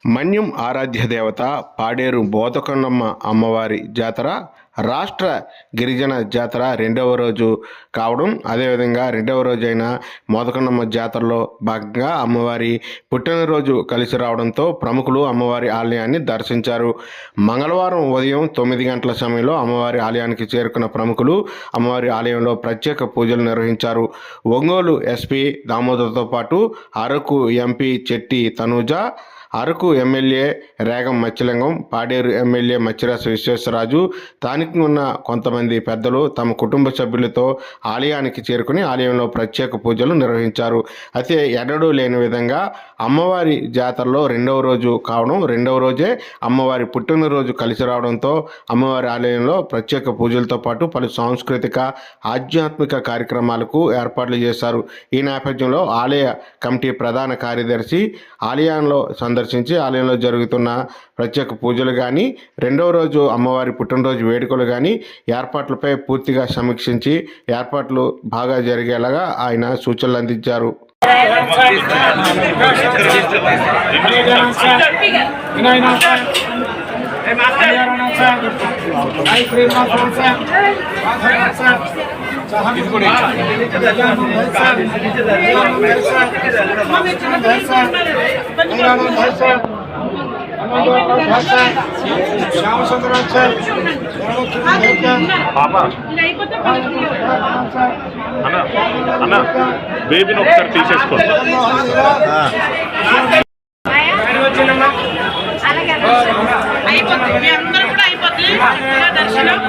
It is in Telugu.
మన్యం ఆరాధ్య దేవత పాడేరు బోతకొండమ్మ అమ్మవారి జాతర రాష్ట్ర గిరిజన జాతర రెండవ రోజు కావడం, అదేవిధంగా రెండవ రోజైన మోదకొండమ్మ జాతరలో భాగంగా అమ్మవారి పుట్టినరోజు కలిసి రావడంతో ప్రముఖులు అమ్మవారి ఆలయాన్ని దర్శించారు. మంగళవారం ఉదయం 9 గంటల సమయంలో అమ్మవారి ఆలయానికి చేరుకున్న ప్రముఖులు అమ్మవారి ఆలయంలో ప్రత్యేక పూజలు నిర్వహించారు. ఒంగోలు ఎస్పీ దామోదర్తో పాటు Araku MP Chetti Tanuja, Araku MLA Regam Matsyalingam, Paderu MLA Machiraju Visweswararaju, స్థానికంగా ఉన్న కొంతమంది పెద్దలు తమ కుటుంబ సభ్యులతో ఆలయానికి చేరుకుని ఆలయంలో ప్రత్యేక పూజలు నిర్వహించారు. అయితే ఎన్నడూ లేని విధంగా అమ్మవారి జాతరలో రెండవ రోజు కావడం, రెండవ రోజే అమ్మవారి పుట్టినరోజు కలిసి రావడంతో అమ్మవారి ఆలయంలో ప్రత్యేక పూజలతో పాటు పలు సాంస్కృతిక ఆధ్యాత్మిక కార్యక్రమాలకు ఏర్పాట్లు చేశారు. ఈ నేపథ్యంలో ఆలయ కమిటీ ప్రధాన కార్యదర్శి ఆలయంలో సందర్శించి ఆలయంలో జరుగుతున్న ప్రత్యేక పూజలు కానీ, రెండవ రోజు అమ్మవారి పుట్టినరోజు వేడుకలు కానీ ఏర్పాట్లపై పూర్తిగా సమీక్షించి ఏర్పాట్లు బాగా జరిగేలాగా ఆయన సూచనలు అందించారు. బేబీని ఒకసారి తీసేసుకోండి. అయిపోతుంది, మీ అందరూ కూడా అయిపోతుంది దర్శనం.